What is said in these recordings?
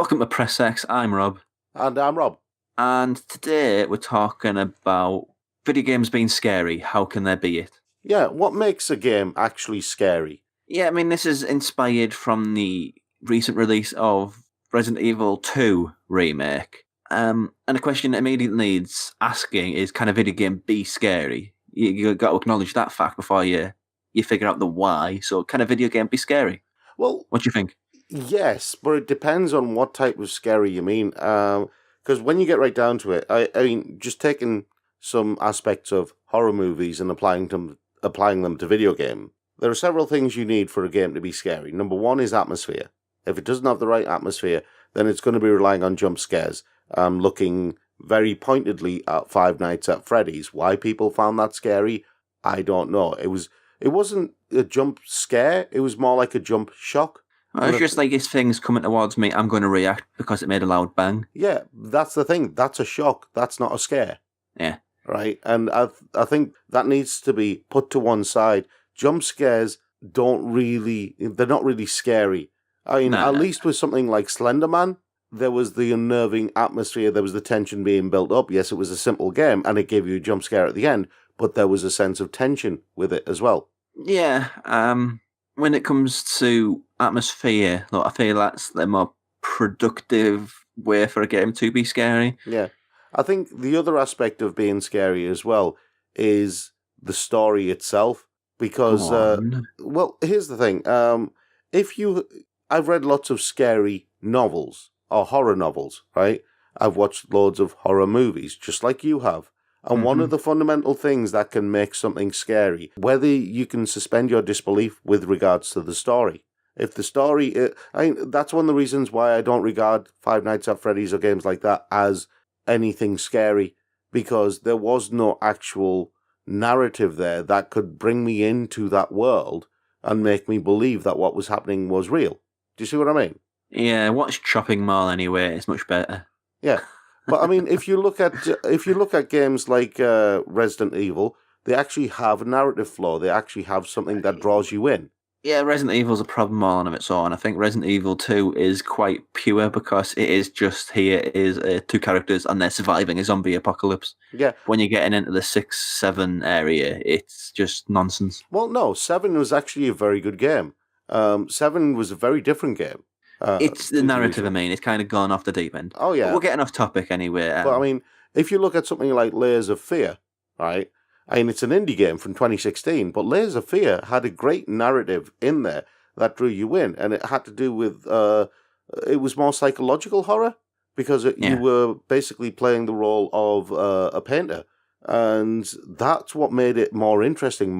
Welcome to Press X. I'm Rob. And I'm Rob. And today we're talking about video games being scary. How can there be it? Yeah, what makes a game actually scary? Yeah, I mean, this is inspired from the recent release of Resident Evil 2 remake. And the question that immediately needs asking is, can a video game be scary? You got to acknowledge that fact before you figure out the why. So can a video game be scary? Well, what do you think? Yes, but it depends on what type of scary you mean. Because when you get right down to it, I mean, just taking some aspects of horror movies and applying them to video game, there are several things you need for a game to be scary. Number one is atmosphere. If it doesn't have the right atmosphere, then it's going to be relying on jump scares. Looking very pointedly at Five Nights at Freddy's. Why people found that scary, I don't know. It wasn't a jump scare. It was more like a jump shock. It's just like if things coming towards me, I'm going to react because it made a loud bang. Yeah, that's the thing. That's a shock. That's not a scare. Yeah. Right? And I think that needs to be put to one side. Jump scares they're not really scary. I mean, at least with something like Slender Man, there was the unnerving atmosphere, there was the tension being built up. Yes, it was a simple game, and it gave you a jump scare at the end, but there was a sense of tension with it as well. Yeah, when it comes to atmosphere, look, I feel that's the more productive way for a game to be scary. Yeah. I think the other aspect of being scary as well is the story itself. Because, well, here's the thing. I've read lots of scary novels, or horror novels, right? I've watched loads of horror movies, just like you have. And one of the fundamental things that can make something scary, whether you can suspend your disbelief with regards to the story. If the story, that's one of the reasons why I don't regard Five Nights at Freddy's or games like that as anything scary, because there was no actual narrative there that could bring me into that world and make me believe that what was happening was real. Do you see what I mean? Yeah, watch Chopping Mall anyway. It's much better. Yeah. But I mean, if you look at games like Resident Evil, they actually have a narrative flow. They actually have something that draws you in. Yeah, Resident Evil's a problem all on its own. I think Resident Evil 2 is quite pure because it is just two characters and they're surviving a zombie apocalypse. Yeah. When you're getting into the 6, 7 area, it's just nonsense. Well, no, 7 was actually a very good game. 7 was a very different game. It's the narrative, I mean. It's kind of gone off the deep end. Oh, yeah. But we're getting off topic anyway. But I mean, if you look at something like Layers of Fear, right? I mean, it's an indie game from 2016, but Layers of Fear had a great narrative in there that drew you in, and it had to do with, it was more psychological horror, because you were basically playing the role of a painter, and that's what made it more interesting,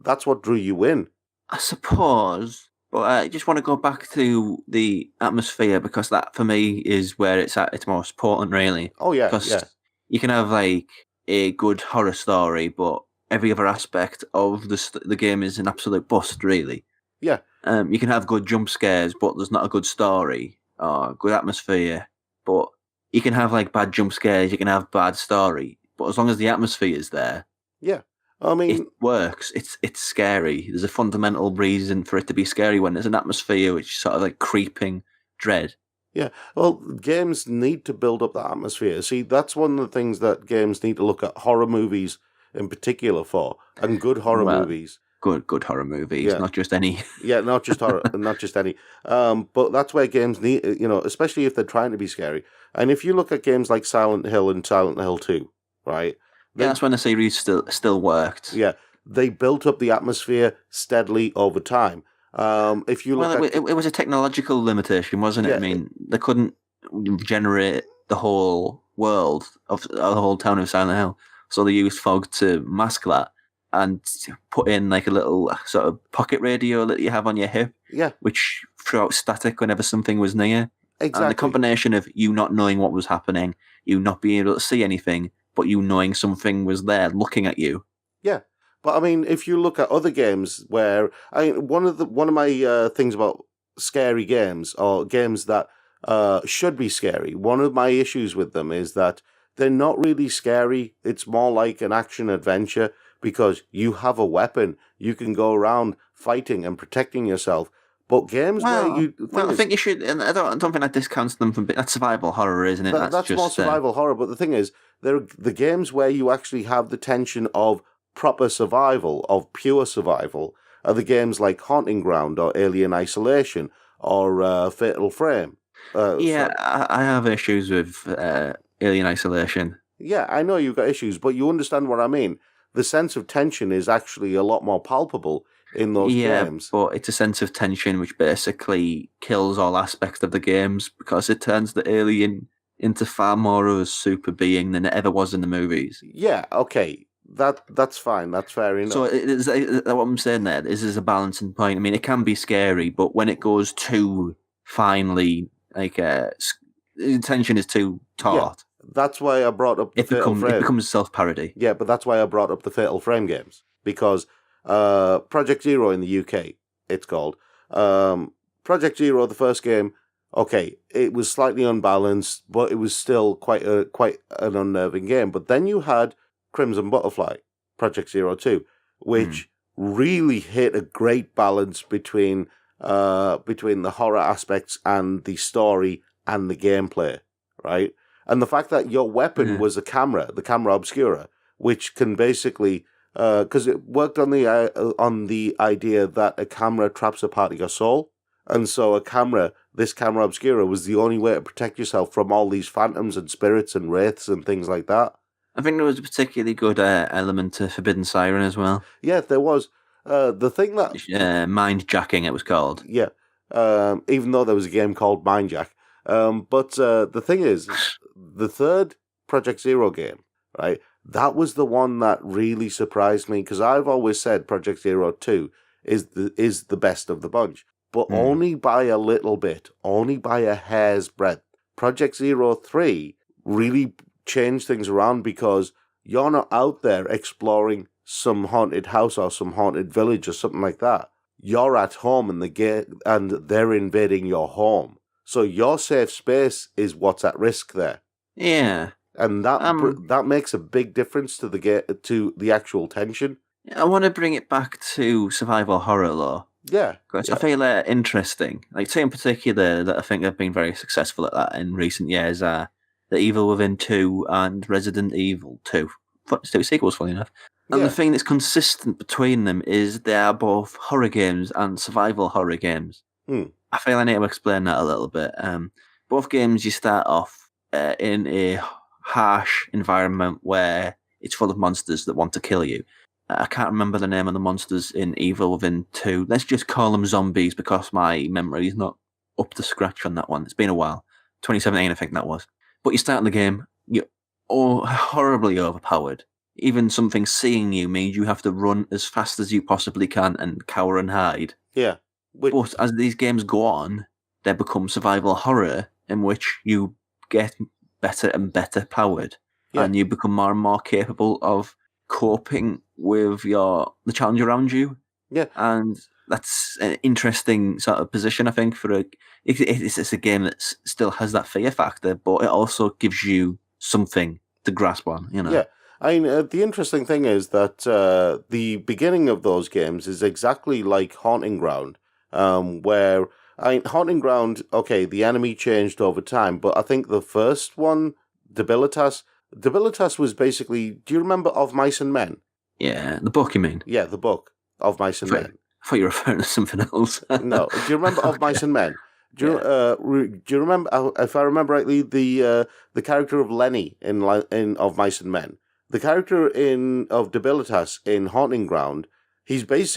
that's what drew you in. I suppose, but I just want to go back to the atmosphere, because that, for me, is where it's at its most important, really. Oh, yeah, because you can have, like, a good horror story, but every other aspect of the game is an absolute bust, really. Yeah. You can have good jump scares, but there's not a good story or good atmosphere. But you can have like bad jump scares, you can have bad story, but as long as the atmosphere is there, yeah, I mean, it works. It's scary. There's a fundamental reason for it to be scary when there's an atmosphere which is sort of like creeping dread. Yeah, well, games need to build up that atmosphere. See, that's one of the things that games need to look at horror movies in particular for, and good horror movies. Good horror movies, not just any. Yeah, not just horror, not just any. But that's where games need, especially if they're trying to be scary. And if you look at games like Silent Hill and Silent Hill 2, right? That's when the series still worked. Yeah, they built up the atmosphere steadily over time. If you look it was a technological limitation, wasn't it? Yeah, I mean, they couldn't generate the whole world of the whole town of Silent Hill, so they used fog to mask that and put in like a little sort of pocket radio that you have on your hip, which threw out static whenever something was near. Exactly. And the combination of you not knowing what was happening, you not being able to see anything, but you knowing something was there looking at you. Yeah. But I mean, if you look at other games where one of my things about scary games or games that should be scary, one of my issues with them is that they're not really scary. It's more like an action adventure because you have a weapon. You can go around fighting and protecting yourself. But games where I think you should. And I don't think that discounts them from. That's survival horror, isn't it? That's just more survival horror. But the thing is, the games where you actually have the tension of proper survival, of pure survival, are the games like Haunting Ground or Alien Isolation or Fatal Frame. I have issues with Alien Isolation. Yeah, I know you've got issues, but you understand what I mean. The sense of tension is actually a lot more palpable in those games. But it's a sense of tension which basically kills all aspects of the games because it turns the alien into far more of a super being than it ever was in the movies. Yeah, okay. That's fine. That's fair enough. So what I'm saying there is there's a balancing point. I mean, it can be scary, but when it goes too finely, tension is too taut. Yeah, that's why I brought up the Fatal Frame. It becomes self-parody. Yeah, but that's why I brought up the Fatal Frame games. Because Project Zero in the UK, it's called. Project Zero, the first game, okay, it was slightly unbalanced, but it was still quite an unnerving game. But then you had Crimson Butterfly, Project Zero 2, which really hit a great balance between the horror aspects and the story and the gameplay, right? And the fact that your weapon was the camera obscura, which can basically, because it worked on the idea that a camera traps a part of your soul, and so this camera obscura was the only way to protect yourself from all these phantoms and spirits and wraiths and things like that. I think there was a particularly good element to Forbidden Siren as well. Yeah, there was. The thing that mind jacking, it was called. Yeah, even though there was a game called Mind Jack. But the thing is, the third Project Zero game, right? That was the one that really surprised me because I've always said Project Zero 2 is the best of the bunch, but only by a little bit, only by a hair's breadth. Project Zero 3 really changed things around because you're not out there exploring some haunted house or some haunted village or something like that. You're at home and they're invading your home. So your safe space is what's at risk there. Yeah. And that makes a big difference to the actual tension. I want to bring it back to survival horror, though. Yeah. Because I feel interesting. Like, two in particular that I think have been very successful at that in recent years are The Evil Within 2 and Resident Evil 2. Two sequels, funny enough. And the thing that's consistent between them is they are both horror games and survival horror games. I feel I need to explain that a little bit. Both games, you start off in a harsh environment where it's full of monsters that want to kill you. I can't remember the name of the monsters in Evil Within 2. Let's just call them zombies because my memory is not up to scratch on that one. It's been a while. 2017, I think that was. But you start in the game, you're horribly overpowered. Even something seeing you means you have to run as fast as you possibly can and cower and hide. Yeah. But as these games go on, they become survival horror in which you get better and better powered. Yeah. And you become more and more capable of coping with the challenge around you. Yeah. And that's an interesting sort of position, I think, it's a game that still has that fear factor, but it also gives you something to grasp on, you know? Yeah. I mean, the interesting thing is that the beginning of those games is exactly like Haunting Ground, where, Haunting Ground, okay, the enemy changed over time, but I think the first one, Debilitas was basically, do you remember Of Mice and Men? Yeah, the book, you mean? Yeah, the book, Of Mice and Men. I thought you were referring to something else. No, do you remember Of Mice and Men? Do you remember, if I remember rightly, the character of Lenny in Of Mice and Men? The character of Debilitas in Haunting Ground, he's this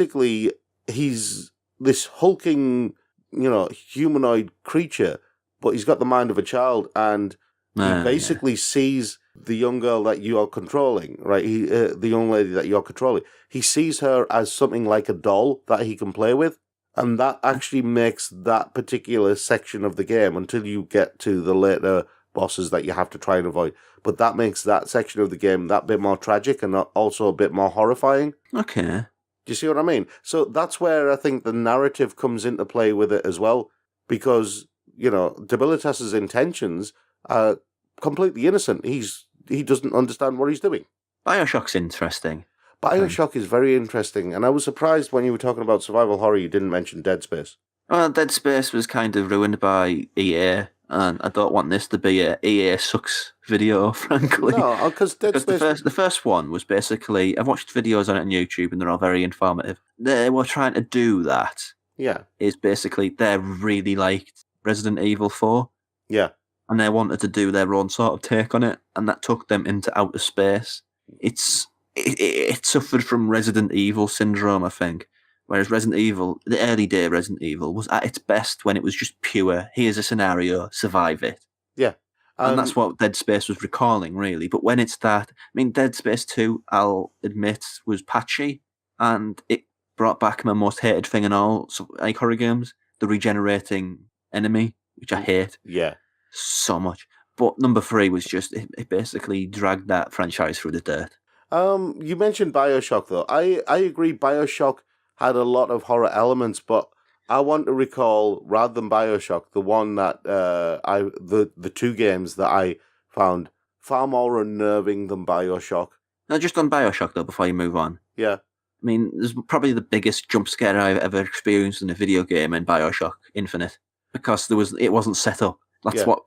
hulking, humanoid creature, but he's got the mind of a child, and he basically sees the young girl that you are controlling, right? The young lady that you're controlling. He sees her as something like a doll that he can play with, and that actually makes that particular section of the game, until you get to the later bosses that you have to try and avoid. But that makes that section of the game that bit more tragic and also a bit more horrifying. Okay. Do you see what I mean? So that's where I think the narrative comes into play with it as well, because, Debilitas's intentions are completely innocent. He doesn't understand what he's doing. BioShock's interesting. BioShock is very interesting, and I was surprised when you were talking about survival horror you didn't mention Dead Space. Well, Dead Space was kind of ruined by EA, and I don't want this to be a EA sucks video, frankly. No, because Dead Because Space... the first one was basically, I've watched videos on it on YouTube, and they're all very informative. They were trying to do that. Yeah. Is basically they really liked Resident Evil 4. Yeah. And they wanted to do their own sort of take on it, and that took them into outer space. It suffered from Resident Evil syndrome, I think. Whereas Resident Evil, the early day Resident Evil, was at its best when it was just pure, here's a scenario, survive it. Yeah. And that's what Dead Space was recalling, really. But when it's that, I mean, Dead Space 2, I'll admit, was patchy, and it brought back my most hated thing in all like horror games, the regenerating enemy, which I hate. Yeah. So much. But number 3 was just, it basically dragged that franchise through the dirt. You mentioned BioShock, though. I agree BioShock had a lot of horror elements, but I want to recall, rather than BioShock, the one that the 2 games that I found far more unnerving than BioShock. Now, just on BioShock, though, before you move on. Yeah. I mean, there's probably the biggest jump scare I've ever experienced in a video game in BioShock Infinite, because it wasn't set up. That's what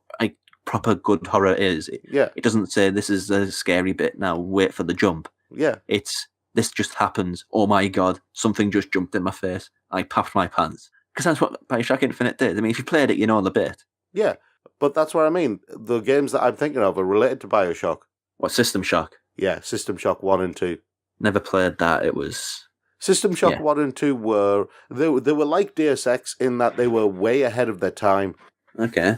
proper good horror is. It doesn't say this is a scary bit, now wait for the jump. Yeah. It's this just happens. Oh my god, something just jumped in my face. I papped my pants. Because that's what BioShock Infinite did. I mean, if you played it, you know the bit. Yeah, but that's what I mean. The games that I'm thinking of are related to BioShock. What, System Shock? Yeah, System Shock 1 and 2. Never played that. It was... System Shock 1 and 2 were... They were like Deus Ex in that they were way ahead of their time. Okay.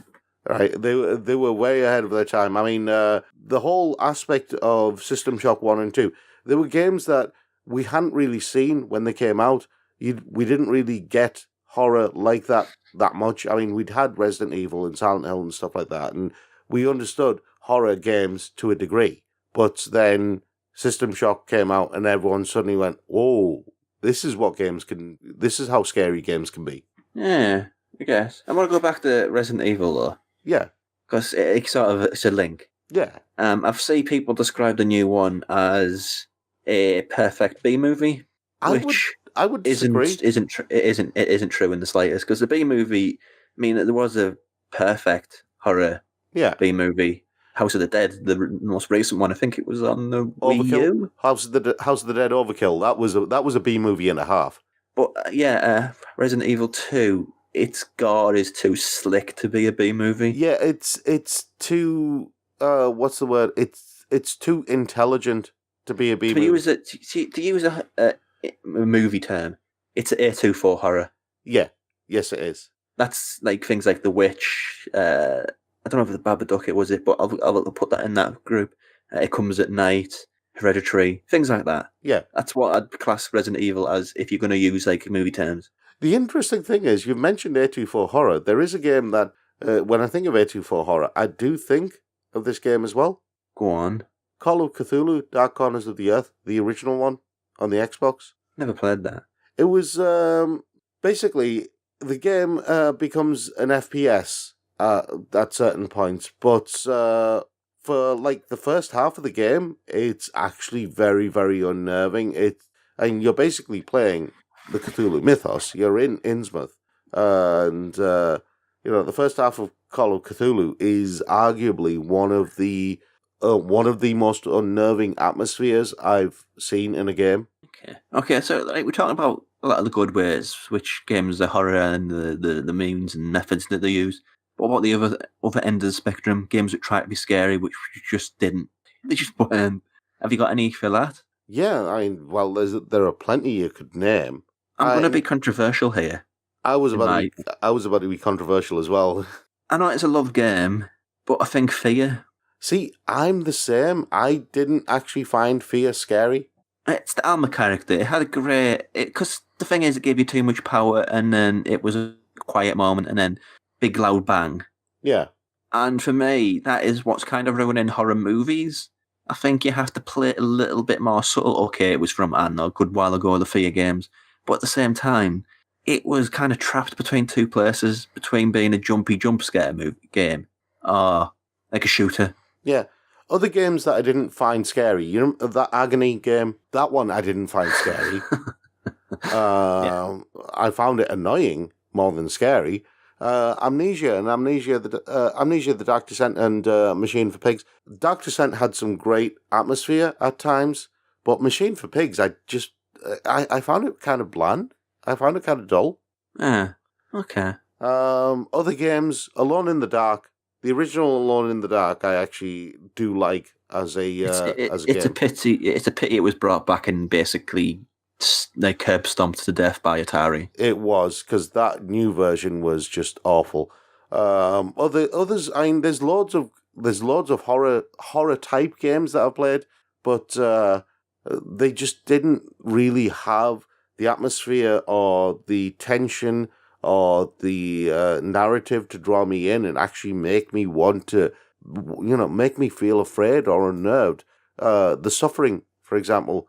Right, they were way ahead of their time. I mean, the whole aspect of System Shock 1 and 2, they were games that we hadn't really seen when they came out. We didn't really get horror like that much. I mean, we'd had Resident Evil and Silent Hill and stuff like that, and we understood horror games to a degree. But then System Shock came out, and everyone suddenly went, "Whoa, this is how scary games can be." Yeah, I guess. I want to go back to Resident Evil, though. Yeah. Because it's a link. Yeah. I've seen people describe the new one as a perfect B movie, which I would disagree. Isn't true in the slightest. Because the B movie, I mean, there was a perfect horror B movie, House of the Dead, the most recent one. I think it was on the Wii U. House of the Dead Overkill. That was a B movie and a half. But Resident Evil 2. Its gore is too slick to be a B movie. Yeah, it's too what's the word? It's too intelligent to be a B movie. To use a movie term, it's an A24 horror. Yeah, yes, it is. That's like things like The Witch. I don't know if the Babadook it was it, but I'll put that in that group. It Comes at Night, Hereditary, things like that. Yeah, that's what I'd class Resident Evil as if you're going to use like movie terms. The interesting thing is, you've mentioned A24 horror. There is a game that, when I think of A24 horror, I do think of this game as well. Go on. Call of Cthulhu, Dark Corners of the Earth, the original one on the Xbox. Never played that. It was basically the game becomes an FPS at certain points, but for like the first half of the game, it's actually very, very unnerving. And you're basically playing the Cthulhu mythos. You're in Innsmouth, and the first half of Call of Cthulhu is arguably one of the most unnerving atmospheres I've seen in a game. Okay. So like, we're talking about a lot of the good ways, which games are horror and the means and methods that they use. But what about the other end of the spectrum? Games that try to be scary, which just didn't. They just weren't. Have you got any for that? Yeah, I mean, well, there are plenty you could name. I'm going to be controversial here. I was about to be controversial as well. I know it's a love game, but I think F.E.A.R. See, I'm the same. I didn't actually find F.E.A.R. scary. It's the Alma character. It had a great... Because the thing is, it gave you too much power, and then it was a quiet moment, and then big loud bang. Yeah. And for me, that is what's kind of ruining horror movies. I think you have to play it a little bit more subtle. Okay, it was from, I don't know, a good while ago, the F.E.A.R. games. But at the same time, it was kind of trapped between two places, between being a jumpy jump scare game or like a shooter. Yeah. Other games that I didn't find scary, you know, that Agony game, that one I didn't find scary. I found it annoying more than scary. Amnesia and Amnesia, the Dark Descent and Machine for Pigs. Dark Descent had some great atmosphere at times, but Machine for Pigs, I found it kind of bland. I found it kind of dull. Yeah, okay. Other games, Alone in the Dark, the original Alone in the Dark, I actually do like as a game. It's a pity. It's a pity it was brought back and basically like curb stomped to death by Atari. It was, because that new version was just awful. Others, I mean, there's loads of horror type games that I've played, but they just didn't really have the atmosphere or the tension or the narrative to draw me in and actually make me want to, make me feel afraid or unnerved. The Suffering, for example.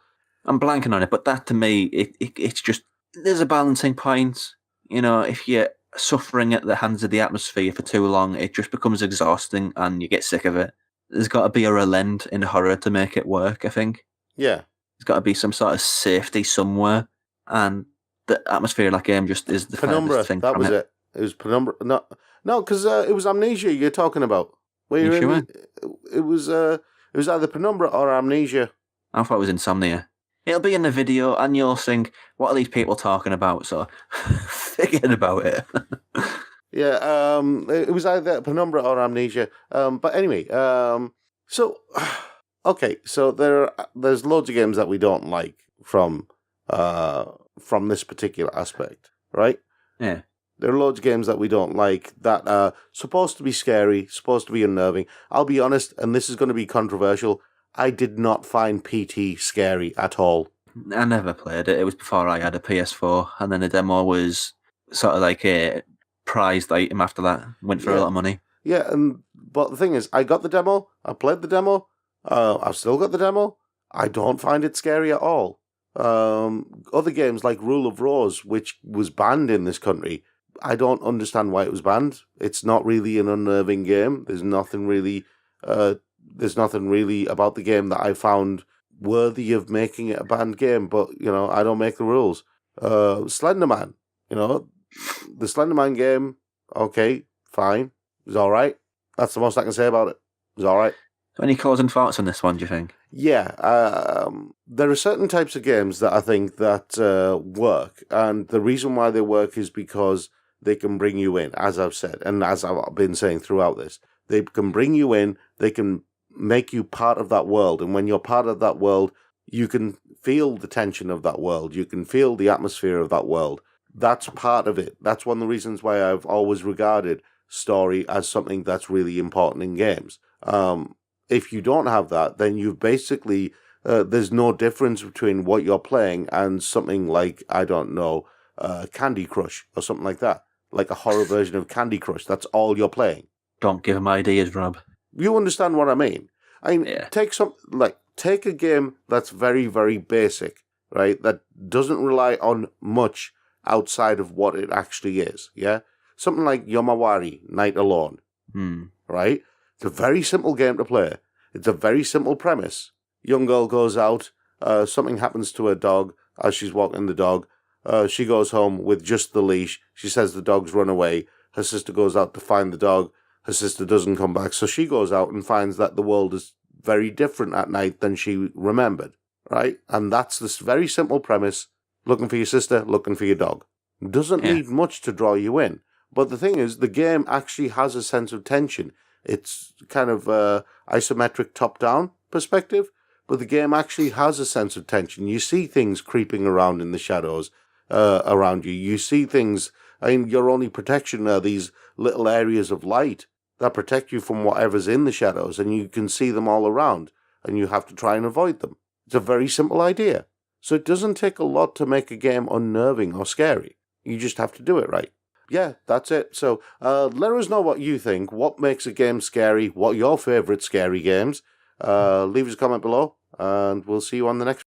I'm blanking on it, but that to me, it's just, there's a balancing point. If you're suffering at the hands of the atmosphere for too long, it just becomes exhausting and you get sick of it. There's got to be a relent in horror to make it work, I think. Yeah. There's got to be some sort of safety somewhere, and the atmosphere of that game just is the Penumbra, thing. That was it. It was Penumbra. No, because it was Amnesia you're talking about. It was either Penumbra or Amnesia. I thought it was Insomnia. It'll be in the video, and you'll think, "What are these people talking about?" So, forget about it. Yeah, it was either Penumbra or Amnesia. But anyway, so okay, so there's loads of games that we don't like from this particular aspect, right? Yeah. There are loads of games that we don't like that are supposed to be scary, supposed to be unnerving. I'll be honest, and this is going to be controversial, I did not find PT scary at all. I never played it. It was before I had a PS4, and then the demo was sort of like a prized item after that. Went for a lot of money. Yeah, but the thing is, I got the demo, I played the demo, I've still got the demo, I don't find it scary at all. Other games like Rule of Rose, which was banned in this country, I don't understand why it was banned. It's not really an unnerving game. There's nothing really about the game that I found worthy of making it a banned game, but, I don't make the rules. Slenderman, the Slenderman game, okay, fine. It was all right. That's the most I can say about it. It was all right. Any closing thoughts on this one, do you think? Yeah, there are certain types of games that I think that work, and the reason why they work is because they can bring you in, as I've said, and as I've been saying throughout this. They can bring you in, they can make you part of that world, and when you're part of that world, you can feel the tension of that world, you can feel the atmosphere of that world. That's part of it. That's one of the reasons why I've always regarded story as something that's really important in games. If you don't have that, then you've basically, there's no difference between what you're playing and something like, I don't know, Candy Crush or something like that. Like a horror version of Candy Crush. That's all you're playing. Don't give them ideas, Rob. You understand what I mean? Take a game that's very, very basic, right? That doesn't rely on much outside of what it actually is, yeah? Something like Yomawari, Night Alone, right? It's a very simple game to play. It's a very simple premise. Young girl goes out, something happens to her dog as she's walking the dog. She goes home with just the leash. She says the dog's run away. Her sister goes out to find the dog. Her sister doesn't come back, so she goes out and finds that the world is very different at night than she remembered, right? And that's this very simple premise. Looking for your sister, looking for your dog. Doesn't need much to draw you in. But the thing is, the game actually has a sense of tension. It's kind of isometric top-down perspective, but the game actually has a sense of tension. You see things creeping around in the shadows around you. You see things, your only protection are these little areas of light that protect you from whatever's in the shadows, and you can see them all around, and you have to try and avoid them. It's a very simple idea. So it doesn't take a lot to make a game unnerving or scary. You just have to do it right. Yeah, that's it. So let us know what you think. What makes a game scary? What are your favourite scary games? Leave us a comment below, and we'll see you on the next